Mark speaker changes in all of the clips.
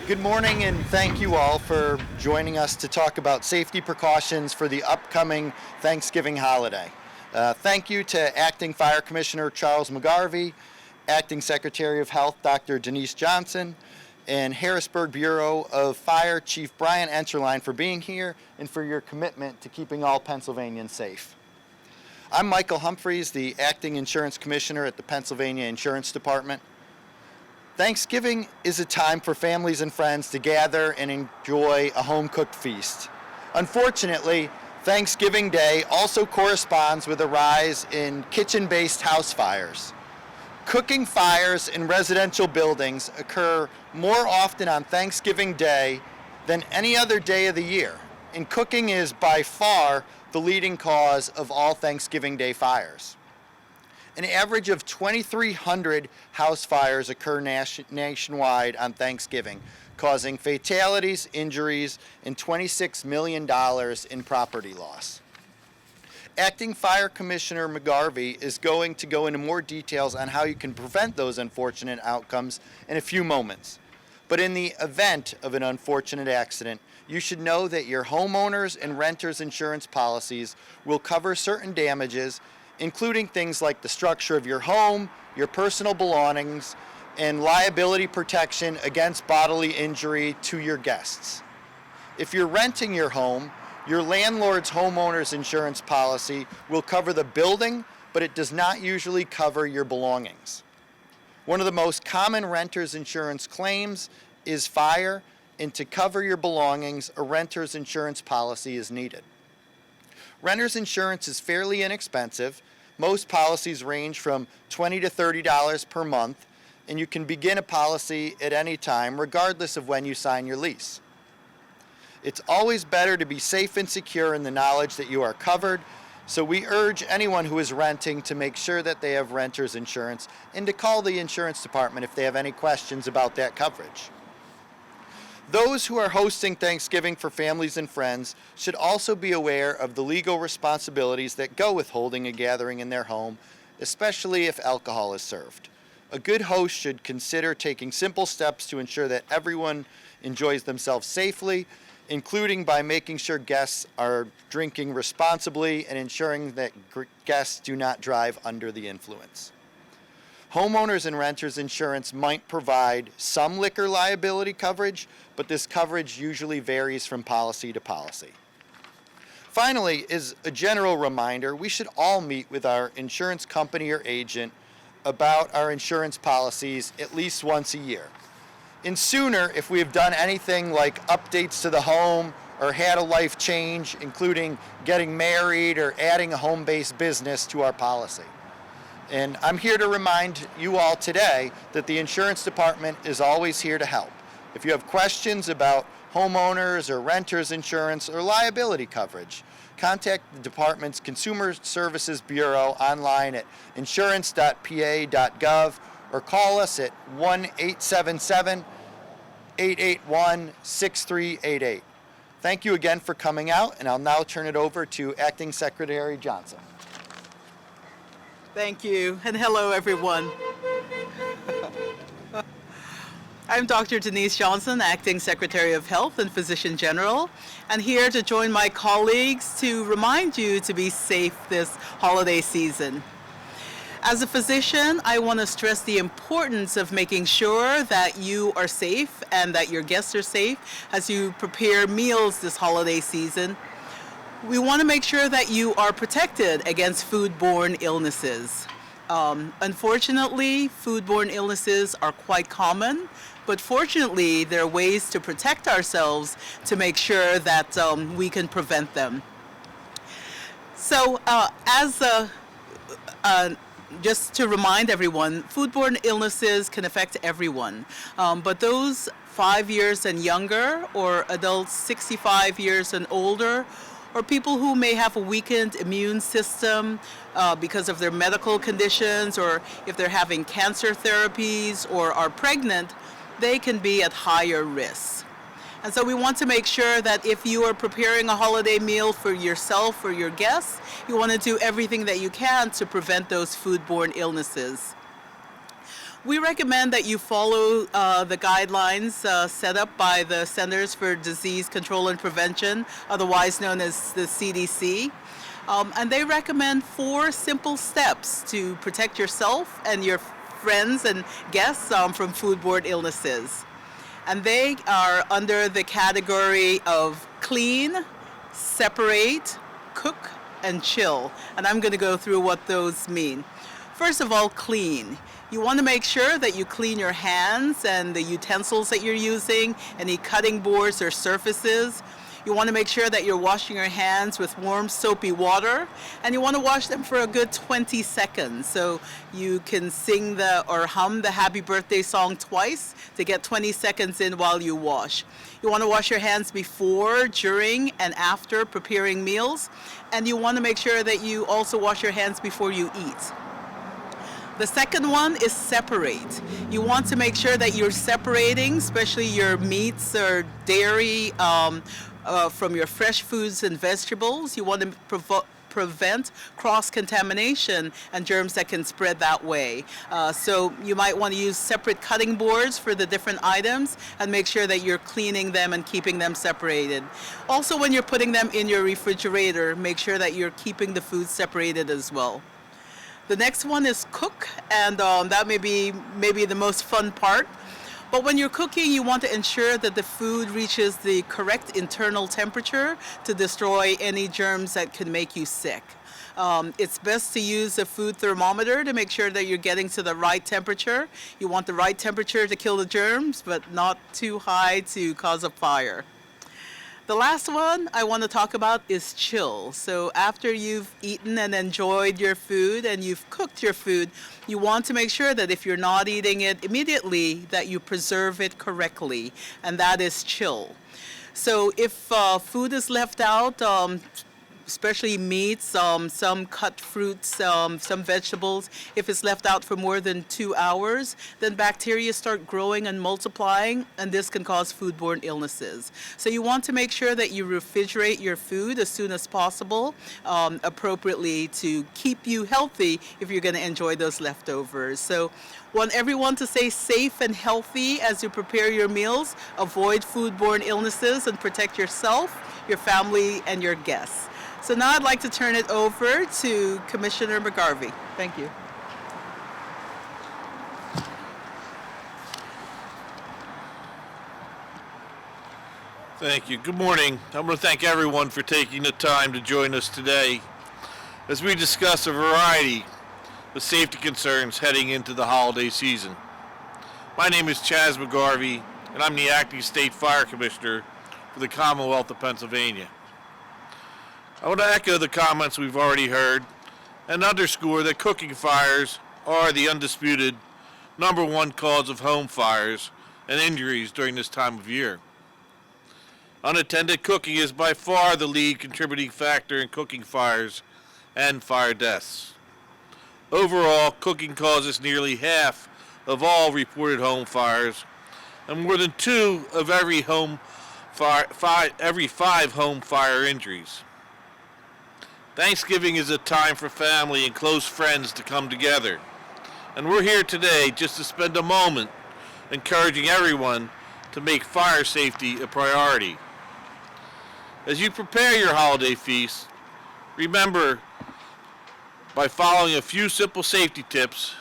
Speaker 1: Good morning, and thank you all for joining us to talk about safety precautions for the upcoming Thanksgiving holiday. Thank you to Acting Fire Commissioner Charles McGarvey, Acting Secretary of Health Dr. Denise Johnson, and Harrisburg Bureau of Fire Chief Brian Enterline for being here and for your commitment to keeping all Pennsylvanians safe. I'm Michael Humphreys, the Acting Insurance Commissioner at the Pennsylvania Insurance Department. Thanksgiving is a time for families and friends to gather and enjoy a home-cooked feast. Unfortunately, Thanksgiving Day also corresponds with a rise in kitchen-based house fires. Cooking fires in residential buildings occur more often on Thanksgiving Day than any other day of the year, and cooking is by far the leading cause of all Thanksgiving Day fires. An average of 2,300 house fires occur nationwide on Thanksgiving, causing fatalities, injuries, and $26 million in property loss. Acting Fire Commissioner McGarvey is going to go into more details on how you can prevent those unfortunate outcomes in a few moments. But in the event of an unfortunate accident, you should know that your homeowners and renters insurance policies will cover certain damages, including things like the structure of your home, your personal belongings, and liability protection against bodily injury to your guests. If you're renting your home, your landlord's homeowner's insurance policy will cover the building, but it does not usually cover your belongings. One of the most common renter's insurance claims is fire, and to cover your belongings, a renter's insurance policy is needed. Renter's insurance is fairly inexpensive. Most policies range from $20 to $30 per month, and you can begin a policy at any time, regardless of when you sign your lease. It's always better to be safe and secure in the knowledge that you are covered, so we urge anyone who is renting to make sure that they have renter's insurance and to call the insurance department if they have any questions about that coverage. Those who are hosting Thanksgiving for families and friends should also be aware of the legal responsibilities that go with holding a gathering in their home, especially if alcohol is served. A good host should consider taking simple steps to ensure that everyone enjoys themselves safely, including by making sure guests are drinking responsibly and ensuring that guests do not drive under the influence. Homeowners and renters insurance might provide some liquor liability coverage, but this coverage usually varies from policy to policy. Finally, as a general reminder, we should all meet with our insurance company or agent about our insurance policies at least once a year. And sooner if we have done anything like updates to the home or had a life change, including getting married or adding a home-based business to our policy. And I'm here to remind you all today that the insurance department is always here to help. If you have questions about homeowners or renters insurance or liability coverage, contact the department's Consumer Services Bureau online at insurance.pa.gov or call us at 1-877-881-6388. Thank you again for coming out, and I'll now turn it over to Acting Secretary Johnson.
Speaker 2: Thank you, and hello everyone. I'm Dr. Denise Johnson, Acting Secretary of Health and Physician General, and here to join my colleagues to remind you to be safe this holiday season. As a physician, I want to stress the importance of making sure that you are safe and that your guests are safe as you prepare meals this holiday season. We want to make sure that you are protected against foodborne illnesses. Unfortunately, foodborne illnesses are quite common, but fortunately, there are ways to protect ourselves to make sure that we can prevent them. So, just to remind everyone, foodborne illnesses can affect everyone, but those 5 years and younger, or adults 65 years and older, or people who may have a weakened immune system because of their medical conditions, or if they're having cancer therapies or are pregnant, they can be at higher risk. And so we want to make sure that if you are preparing a holiday meal for yourself or your guests, you want to do everything that you can to prevent those foodborne illnesses. We recommend that you follow the guidelines set up by the Centers for Disease Control and Prevention, otherwise known as the CDC. And they recommend 4 simple steps to protect yourself and your friends and guests from foodborne illnesses. And they are under the category of clean, separate, cook, and chill. And I'm going to go through what those mean. First of all, clean. You want to make sure that you clean your hands and the utensils that you're using, any cutting boards or surfaces. You want to make sure that you're washing your hands with warm soapy water, and you want to wash them for a good 20 seconds. So you can sing or hum the happy birthday song twice to get 20 seconds in while you wash. You want to wash your hands before, during, and after preparing meals, and you want to make sure that you also wash your hands before you eat. The second one is separate. You want to make sure that you're separating, especially your meats or dairy, from your fresh foods and vegetables. You want to prevent cross-contamination and germs that can spread that way. So you might want to use separate cutting boards for the different items and make sure that you're cleaning them and keeping them separated. Also, when you're putting them in your refrigerator, make sure that you're keeping the food separated as well. The next one is cook, and that may be maybe the most fun part. But when you're cooking, you want to ensure that the food reaches the correct internal temperature to destroy any germs that could make you sick. It's best to use a food thermometer to make sure that you're getting to the right temperature. You want the right temperature to kill the germs, but not too high to cause a fire. The last one I want to talk about is chill. So after you've eaten and enjoyed your food and you've cooked your food, you want to make sure that if you're not eating it immediately, that you preserve it correctly, and that is chill. So if food is left out, especially meats, some cut fruits, some vegetables, if it's left out for more than 2 hours, then bacteria start growing and multiplying, and this can cause foodborne illnesses. So you want to make sure that you refrigerate your food as soon as possible, appropriately to keep you healthy if you're going to enjoy those leftovers. So want everyone to stay safe and healthy as you prepare your meals, avoid foodborne illnesses, and protect yourself, your family, and your guests. So now I'd like to turn it over to Commissioner McGarvey. Thank you.
Speaker 3: Thank you. Good morning. I want to thank everyone for taking the time to join us today as we discuss a variety of safety concerns heading into the holiday season. My name is Chaz McGarvey, and I'm the Acting State Fire Commissioner for the Commonwealth of Pennsylvania. I want to echo the comments we've already heard and underscore that cooking fires are the undisputed #1 cause of home fires and injuries during this time of year. Unattended cooking is by far the lead contributing factor in cooking fires and fire deaths. Overall, cooking causes nearly half of all reported home fires and more than 2 of every every 5 home fire injuries. Thanksgiving is a time for family and close friends to come together. And we're here today just to spend a moment encouraging everyone to make fire safety a priority. As you prepare your holiday feast, remember, by following a few simple safety tips,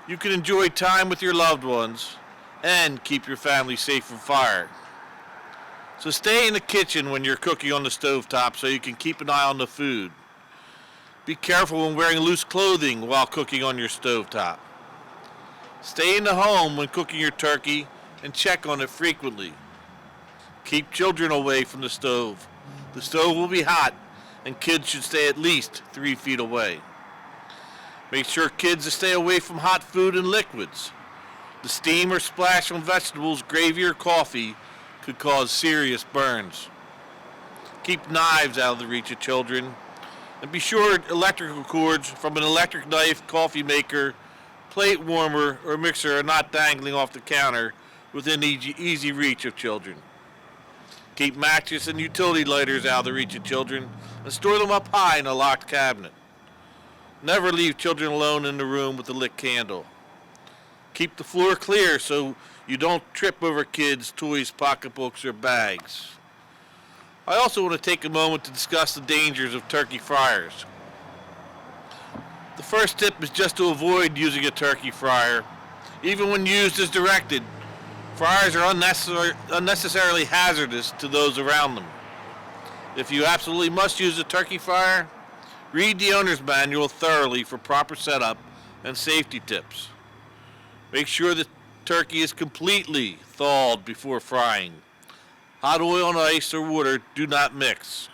Speaker 3: you can enjoy time with your loved ones and keep your family safe from fire. So stay in the kitchen when you're cooking on the stovetop so you can keep an eye on the food. Be careful when wearing loose clothing while cooking on your stovetop. Stay in the home when cooking your turkey and check on it frequently. Keep children away from the stove. The stove will be hot and kids should stay at least 3 feet away. Make sure kids stay away from hot food and liquids. The steam or splash on vegetables, gravy, or coffee could cause serious burns. Keep knives out of the reach of children. And be sure electrical cords from an electric knife, coffee maker, plate warmer, or mixer are not dangling off the counter within easy reach of children. Keep matches and utility lighters out of the reach of children and store them up high in a locked cabinet. Never leave children alone in the room with a lit candle. Keep the floor clear so you don't trip over kids, toys, pocketbooks, or bags. I also want to take a moment to discuss the dangers of turkey fryers. The first tip is just to avoid using a turkey fryer. Even when used as directed, fryers are unnecessarily hazardous to those around them. If you absolutely must use a turkey fryer, read the owner's manual thoroughly for proper setup and safety tips. Make sure the turkey is completely thawed before frying. Hot oil and ice or water do not mix.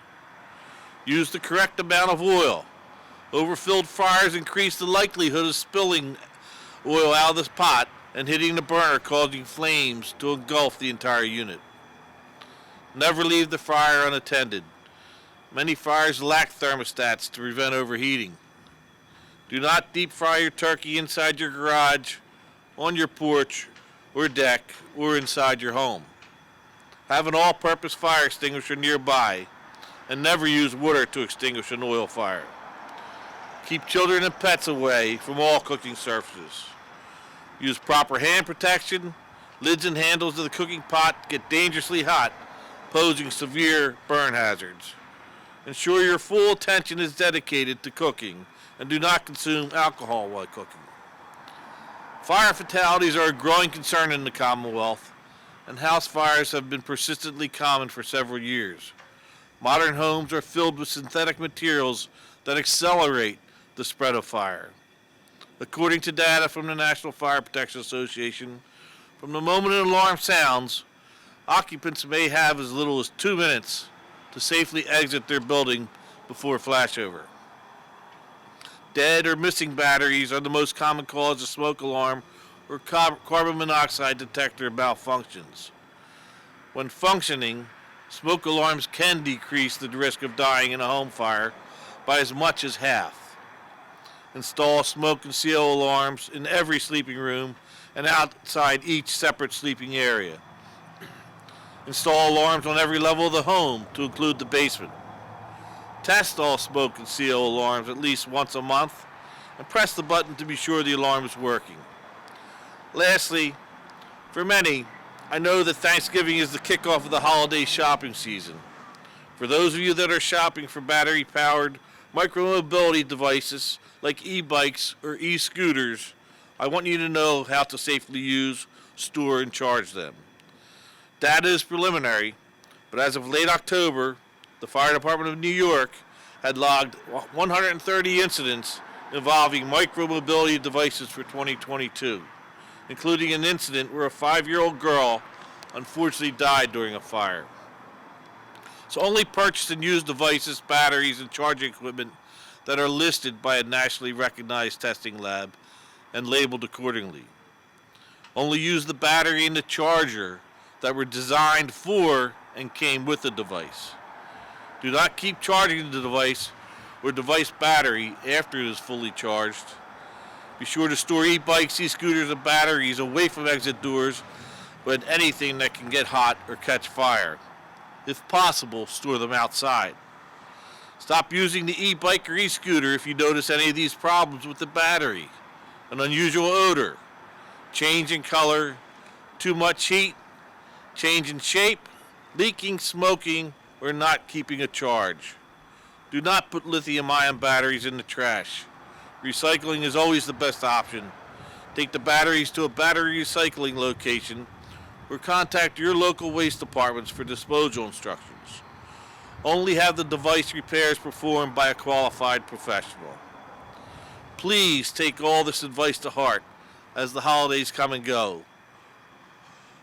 Speaker 3: Use the correct amount of oil. Overfilled fryers increase the likelihood of spilling oil out of the pot and hitting the burner, causing flames to engulf the entire unit. Never leave the fryer unattended. Many fryers lack thermostats to prevent overheating. Do not deep fry your turkey inside your garage, on your porch or deck, or inside your home. Have an all-purpose fire extinguisher nearby, and never use water to extinguish an oil fire. Keep children and pets away from all cooking surfaces. Use proper hand protection. Lids and handles of the cooking pot get dangerously hot, posing severe burn hazards. Ensure your full attention is dedicated to cooking, and do not consume alcohol while cooking. Fire fatalities are a growing concern in the Commonwealth, and house fires have been persistently common for several years. Modern homes are filled with synthetic materials that accelerate the spread of fire. According to data from the National Fire Protection Association, from the moment an alarm sounds, occupants may have as little as 2 minutes to safely exit their building before flashover. Dead or missing batteries are the most common cause of smoke alarm or carbon monoxide detector malfunctions. When functioning, smoke alarms can decrease the risk of dying in a home fire by as much as half. Install smoke and seal alarms in every sleeping room and outside each separate sleeping area. Install alarms on every level of the home to include the basement. Test all smoke and seal alarms at least once a month and press the button to be sure the alarm is working. Lastly, for many, I know that Thanksgiving is the kickoff of the holiday shopping season. For those of you that are shopping for battery-powered micromobility devices like e-bikes or e-scooters, I want you to know how to safely use, store, and charge them. Data is preliminary, but as of late October, the Fire Department of New York had logged 130 incidents involving micromobility devices for 2022, including an incident where a 5-year-old girl unfortunately died during a fire. So only purchase and use devices, batteries, and charging equipment that are listed by a nationally recognized testing lab and labeled accordingly. Only use the battery and the charger that were designed for and came with the device. Do not keep charging the device or device battery after it is fully charged. Be sure to store e-bikes, e-scooters, and batteries away from exit doors and anything that can get hot or catch fire. If possible, store them outside. Stop using the e-bike or e-scooter if you notice any of these problems with the battery: an unusual odor, change in color, too much heat, change in shape, leaking, smoking, or not keeping a charge. Do not put lithium-ion batteries in the trash. Recycling is always the best option. Take the batteries to a battery recycling location or contact your local waste departments for disposal instructions. Only have the device repairs performed by a qualified professional. Please take all this advice to heart as the holidays come and go.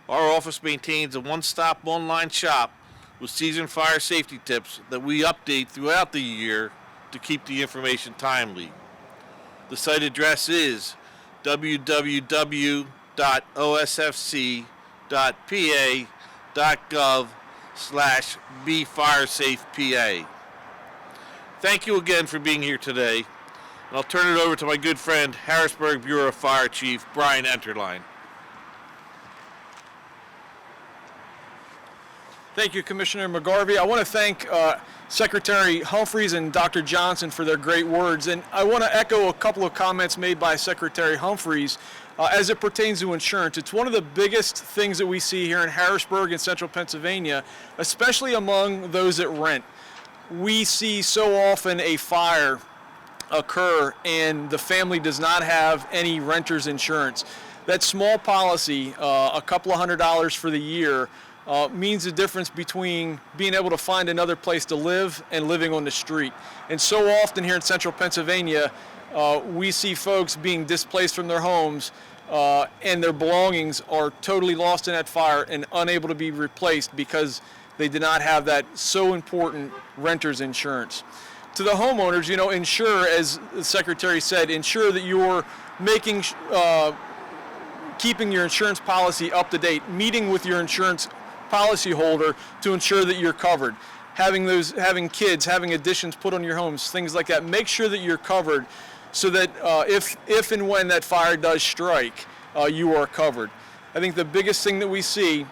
Speaker 3: Our office maintains a one-stop online shop with seasoned fire safety tips that we update throughout the year to keep the information timely. The site address is www.osfc.pa.gov/befiresafepa. Thank you again for being here today, and I'll turn it over to my good friend, Harrisburg Bureau of Fire Chief Brian Enterline.
Speaker 4: Thank you, Commissioner McGarvey. I want to thank Secretary Humphreys and Dr. Johnson for their great words. And I want to echo a couple of comments made by Secretary Humphreys as it pertains to insurance. It's one of the biggest things that we see here in Harrisburg and central Pennsylvania, especially among those that rent. We see so often a fire occur and the family does not have any renter's insurance. That small policy, a couple of $100s for the year, means the difference between being able to find another place to live and living on the street. And so often here in central Pennsylvania, we see folks being displaced from their homes and their belongings are totally lost in that fire and unable to be replaced because they did not have that so important renter's insurance. To the homeowners, ensure, as the Secretary said, ensure that you're keeping your insurance policy up to date, meeting with your insurance policyholder to ensure that you're covered. Having kids, having additions put on your homes, things like that. Make sure that you're covered so that if and when that fire does strike, you are covered. I think the biggest thing that we see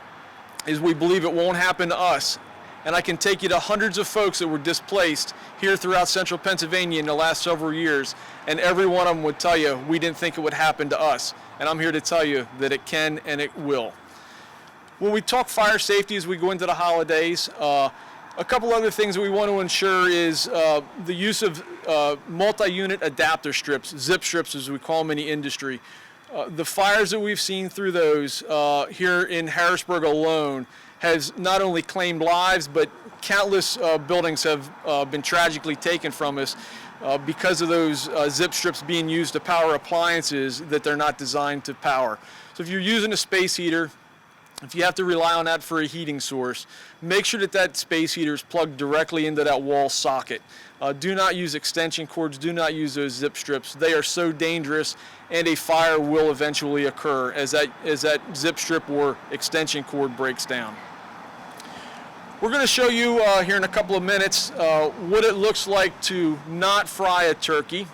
Speaker 4: is we believe it won't happen to us. And I can take you to hundreds of folks that were displaced here throughout central Pennsylvania in the last several years, and every one of them would tell you, we didn't think it would happen to us. And I'm here to tell you that it can and it will. When we talk fire safety as we go into the holidays, a couple other things that we want to ensure is the use of multi-unit adapter strips, zip strips as we call them in the industry. The fires that we've seen through those here in Harrisburg alone has not only claimed lives, but countless buildings have been tragically taken from us because of those zip strips being used to power appliances that they're not designed to power. So if you're using a space heater, if you have to rely on that for a heating source, make sure that that space heater is plugged directly into that wall socket. Do not use extension cords, do not use those zip strips. They are so dangerous and a fire will eventually occur as that zip strip or extension cord breaks down. We're going to show you here in a couple of minutes what it looks like to not fry a turkey.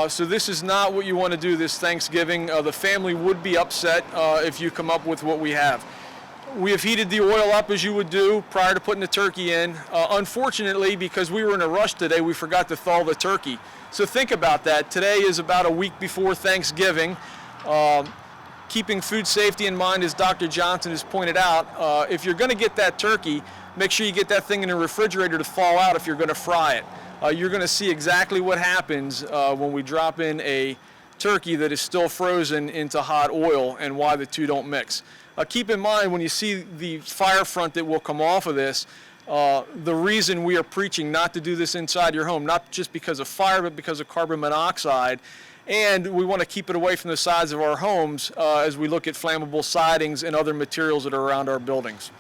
Speaker 4: So this is not what you want to do this Thanksgiving. The family would be upset if you come up with what we have. We have heated the oil up as you would do prior to putting the turkey in. Unfortunately, because we were in a rush today, we forgot to thaw the turkey. So think about that. Today is about a week before Thanksgiving. Keeping food safety in mind, as Dr. Johnson has pointed out, if you're going to get that turkey, make sure you get that thing in the refrigerator to thaw out if you're going to fry it. You're going to see exactly what happens when we drop in a turkey that is still frozen into hot oil and why the two don't mix. Keep in mind when you see the fire front that will come off of this, the reason we are preaching not to do this inside your home, not just because of fire, but because of carbon monoxide. And we want to keep it away from the sides of our homes as we look at flammable sidings and other materials that are around our buildings.